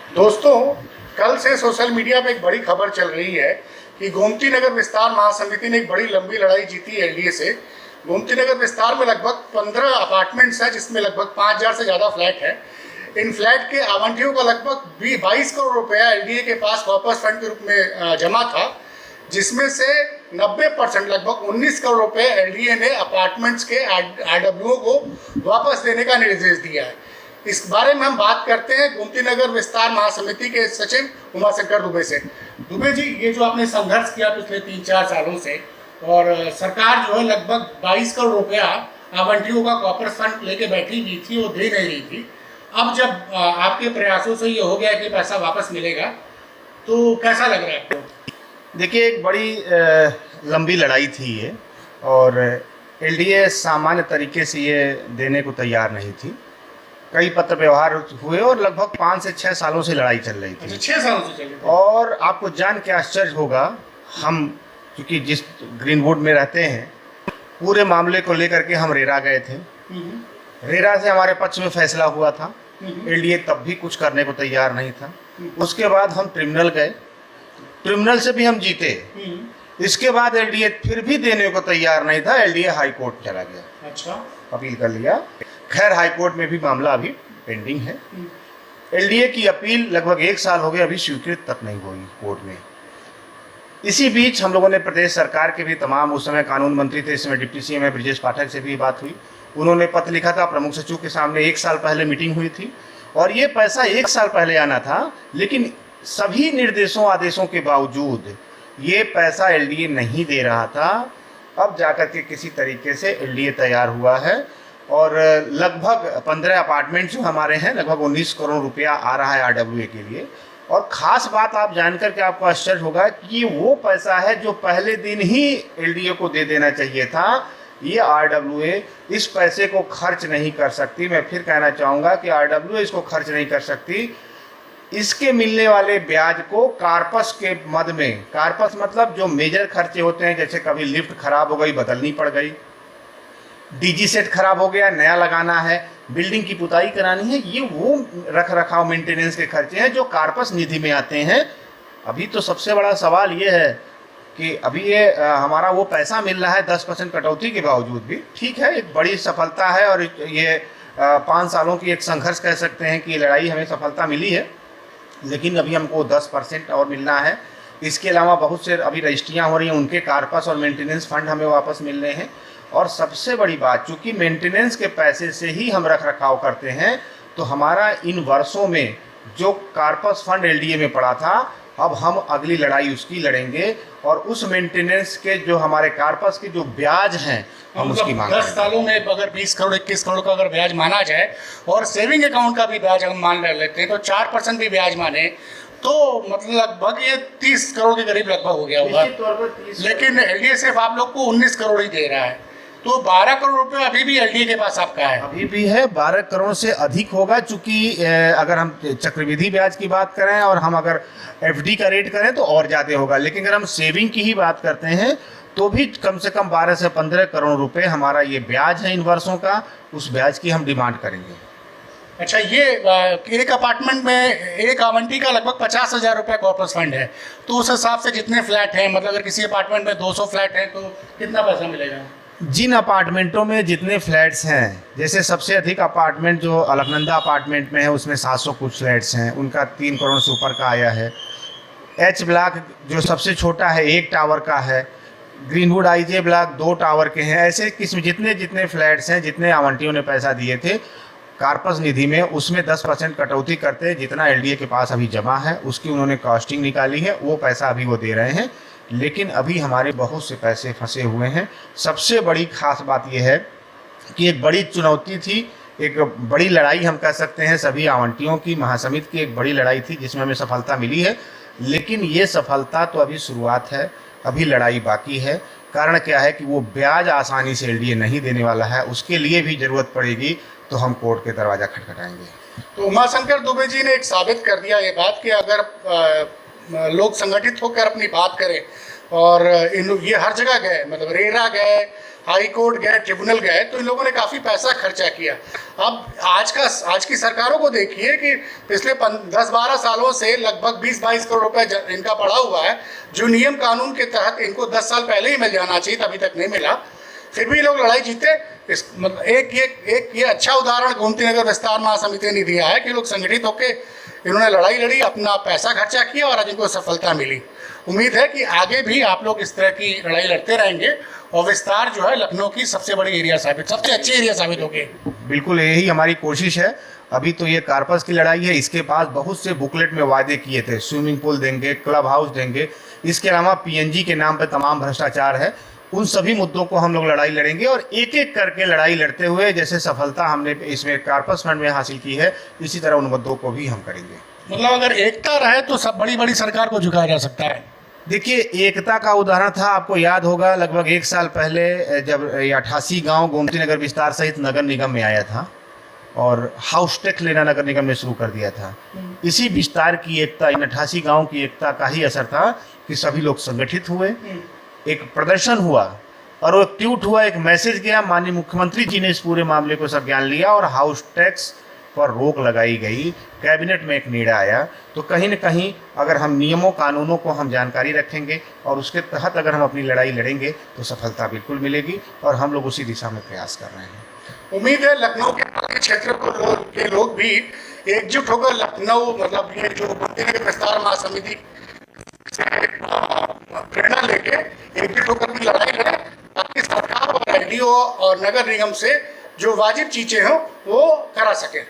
दोस्तों, कल से सोशल मीडिया पे एक बड़ी खबर चल रही है कि गोमती नगर विस्तार महासमिति ने एक बड़ी लंबी लड़ाई जीती है एलडीए से। गोमती नगर विस्तार में लगभग 15 अपार्टमेंट्स हैं, जिसमें लगभग 5000 से ज़्यादा फ्लैट है। इन फ्लैट के आवंटियों का लगभग 22 करोड़ रुपया एलडीए के पास कॉर्पस फंड के रूप में जमा था, जिसमें से 90% लगभग 19 करोड़ रुपए एलडीए ने अपार्टमेंट्स के आरडब्ल्यूओ को वापस देने का निर्देश दिया है। इस बारे में हम बात करते हैं गोमती नगर विस्तार महासमिति के सचिव उमाशंकर दुबे से। दुबे जी, ये जो आपने संघर्ष किया पिछले 3-4 सालों से, और सरकार जो है लगभग 22 करोड़ रुपया आवंटियों का कॉर्पस फंड लेके बैठी हुई थी, वो दे नहीं रही थी। अब जब आपके प्रयासों से ये हो गया कि पैसा वापस मिलेगा, तो कैसा लग रहा है आपको? देखिए, एक बड़ी लंबी लड़ाई थी ये, और एलडीए सामान्य तरीके से ये देने को तैयार नहीं थी। कई पत्र व्यवहार हुए और लगभग 5 से 6 सालों से लड़ाई चल रही थी। 6 सालों से चल रही थी। और आपको जान के आश्चर्य होगा, हम क्योंकि जिस ग्रीनवुड में रहते हैं, पूरे मामले को लेकर के हम रेरा गए थे। रेरा से हमारे पक्ष में फैसला हुआ था। एलडीए तब भी कुछ करने को तैयार नहीं था। उसके बाद हम ट्रिब्यूनल गए, ट्रिब्यूनल से भी हम जीते। इसके बाद एलडीए फिर भी देने को तैयार नहीं था। एलडीए हाई कोर्ट चला गया। अच्छा। अपील कर लिया। खैर, हाई कोर्ट में भी मामला अभी पेंडिंग है। एलडीए की अपील लगभग 1 साल हो गया, अभी स्वीकृत तक नहीं हुई कोर्ट में। इसी बीच हम लोगों ने प्रदेश सरकार के भी तमाम, उस समय कानून मंत्री थे, इस समय डिप्टी सीएम है ब्रजेश पाठक, से भी बात हुई। उन्होंने पत्र लिखा था प्रमुख सचिव के सामने। 1 साल पहले मीटिंग हुई थी और ये पैसा 1 साल पहले आना था, लेकिन सभी निर्देशों आदेशों के बावजूद ये पैसा एलडीए नहीं दे रहा था। अब जाकर के किसी तरीके से एलडीए तैयार हुआ है और लगभग 15 अपार्टमेंट जो हमारे हैं, लगभग 19 करोड़ रुपया आ रहा है आरडब्ल्यूए के लिए। और ख़ास बात आप जानकर के आपको आश्चर्य होगा कि ये वो पैसा है जो पहले दिन ही एलडीए को दे देना चाहिए था। ये आरडब्ल्यूए इस पैसे को खर्च नहीं कर सकती। मैं फिर कहना चाहूँगा कि आरडब्ल्यूए इसको खर्च नहीं कर सकती। इसके मिलने वाले ब्याज को कार्पस के मद में, कार्पस मतलब जो मेजर खर्चे होते हैं, जैसे कभी लिफ्ट खराब हो गई, बदलनी पड़ गई, डीजी सेट खराब हो गया, नया लगाना है, बिल्डिंग की पुताई करानी है, ये वो रख रखाव मेंटेनेंस के खर्चे हैं जो कार्पस निधि में आते हैं। अभी तो सबसे बड़ा सवाल ये है कि अभी ये हमारा वो पैसा मिल रहा है 10% कटौती के बावजूद भी। ठीक है, एक बड़ी सफलता है और ये 5 सालों की एक संघर्ष कह सकते हैं कि लड़ाई हमें सफलता मिली है, लेकिन अभी हमको 10% और मिलना है। इसके अलावा बहुत से अभी रजिस्ट्रियाँ हो रही हैं, उनके कार्पस और मेंटेनेंस फंड हमें वापस मिल रहे हैं। और सबसे बड़ी बात, चूँकि मेंटेनेंस के पैसे से ही हम रख रखाव करते हैं, तो हमारा इन वर्षों में जो कार्पस फंड एलडीए में पड़ा था, अब हम अगली लड़ाई उसकी लड़ेंगे और उस मेंटेनेंस के जो हमारे कार्पस के जो ब्याज हैं, हम उसकी मांग 10 सालों में अगर 20 करोड़ 21 करोड़ का अगर ब्याज माना जाए और सेविंग अकाउंट का भी ब्याज हम मान लेते हैं, तो 4% भी ब्याज माने, तो मतलब लगभग ये 30 करोड़ के करीब लगभग हो गया होगा। लेकिन एलडीए सिर्फ आप लोग को 19 करोड़ ही दे रहा है, तो 12 करोड़ रुपए अभी भी एलडीए के पास आपका है। अभी भी है, 12 करोड़ से अधिक होगा। चूंकि अगर हम चक्रवृद्धि ब्याज की बात करें और हम अगर एफडी का रेट करें तो और ज़्यादा होगा, लेकिन अगर हम सेविंग की ही बात करते हैं तो भी कम से कम 12 से 15 करोड़ रुपए हमारा ये ब्याज है इन वर्षों का। उस ब्याज की हम डिमांड करेंगे। अच्छा, ये एक अपार्टमेंट में एक आवंटी का लगभग 50,000 रुपये कॉर्पस फंड है, तो उस हिसाब से जितने फ्लैट हैं, मतलब अगर किसी अपार्टमेंट में 200 फ्लैट हैं तो कितना पैसा मिलेगा? जिन अपार्टमेंटों में जितने फ्लैट्स हैं, जैसे सबसे अधिक अपार्टमेंट जो अलकनंदा अपार्टमेंट में है, उसमें 700 कुछ फ्लैट्स हैं, उनका 3 करोड़ से ऊपर का आया है। एच ब्लॉक जो सबसे छोटा है 1 टावर का है। ग्रीनवुड आईजे ब्लॉक 2 टावर के हैं। ऐसे किस्म जितने जितने फ्लैट्स हैं, जितने आवंटियों ने पैसा दिए थे कार्पस निधि में, उसमें 10% कटौती करते जितना एलडीए के पास अभी जमा है, उसकी उन्होंने कॉस्टिंग निकाली है। वो पैसा अभी वो दे रहे हैं, लेकिन अभी हमारे बहुत से पैसे फंसे हुए हैं। सबसे बड़ी खास बात यह है कि एक बड़ी चुनौती थी, एक बड़ी लड़ाई हम कह सकते हैं, सभी आवंटियों की महासमिति की एक बड़ी लड़ाई थी जिसमें हमें सफलता मिली है। लेकिन ये सफलता तो अभी शुरुआत है, अभी लड़ाई बाकी है। कारण क्या है कि वो ब्याज आसानी से एलडीए नहीं देने वाला है, उसके लिए भी ज़रूरत पड़ेगी तो हम कोर्ट के दरवाज़ा खटखटाएंगे। तो उमाशंकर दुबे जी ने एक साबित कर दिया ये बात कि अगर लोग संगठित होकर अपनी बात करें और ये हर जगह गए, मतलब रेरा गए, हाई कोर्ट गए, ट्रिब्यूनल गए, तो इन लोगों ने काफ़ी पैसा खर्चा किया। अब आज की सरकारों को देखिए कि पिछले 10-12 सालों से लगभग 20-22 करोड़ रुपए इनका पड़ा हुआ है, जो नियम कानून के तहत इनको 10 साल पहले ही मिल जाना चाहिए, अभी तक नहीं मिला। फिर भी लोग लड़ाई जीते। इस मतलब एक ये अच्छा उदाहरण गोमती नगर विस्तार महासमिति ने दिया है कि लोग संगठित होकर इन्होंने लड़ाई लड़ी, अपना पैसा खर्चा किया और आज इनको सफलता मिली। उम्मीद है कि आगे भी आप लोग इस तरह की लड़ाई लड़ते रहेंगे और विस्तार जो है लखनऊ की सबसे बड़ी एरिया सबसे अच्छी एरिया साबित होगी। बिल्कुल यही हमारी कोशिश है। अभी तो ये कार्पस की लड़ाई है, इसके पास बहुत से बुकलेट में वादे किए थे, स्विमिंग पूल देंगे, क्लब हाउस देंगे, इसके अलावा पीएनजी के नाम पर तमाम भ्रष्टाचार है। उन सभी मुद्दों को हम लोग लड़ाई लड़ेंगे और एक एक करके लड़ाई लड़ते हुए जैसे सफलता हमने इसमें कार्पस फंड में हासिल की है, इसी तरह उन मुद्दों को भी हम करेंगे। मतलब अगर एकता रहे तो सब बड़ी बड़ी सरकार को झुकाया जा सकता है। देखिए, एकता का उदाहरण था, आपको याद होगा लगभग 1 साल पहले जब 88 गांव गोमती नगर विस्तार सहित नगर निगम में आया था और हाउस टैक्स लेना नगर निगम ने शुरू कर दिया था। इसी विस्तार की एकता, इन 88 गांव की एकता का ही असर था कि सभी लोग संगठित हुए, एक प्रदर्शन हुआ और वो ट्वीट हुआ, एक मैसेज गया, माननीय मुख्यमंत्री जी ने इस पूरे मामले को संज्ञान लिया और हाउस टैक्स पर रोक लगाई गई, कैबिनेट में एक निर्णय आया। तो कहीं न कहीं अगर हम नियमों कानूनों को हम जानकारी रखेंगे और उसके तहत अगर हम अपनी लड़ाई लड़ेंगे तो सफलता बिल्कुल मिलेगी और हम लोग उसी दिशा में प्रयास कर रहे हैं। उम्मीद है लखनऊ के क्षेत्र के लोग भी एकजुट होकर लखनऊ, मतलब ये जो गोमती नगर विस्तार महासमिति से प्रेरणा लेके एकजुट होकर भी लड़ाई लड़े, ताकि सरकार और एलडीओ और नगर निगम से जो वाजिब चीजें हों वो करा सके।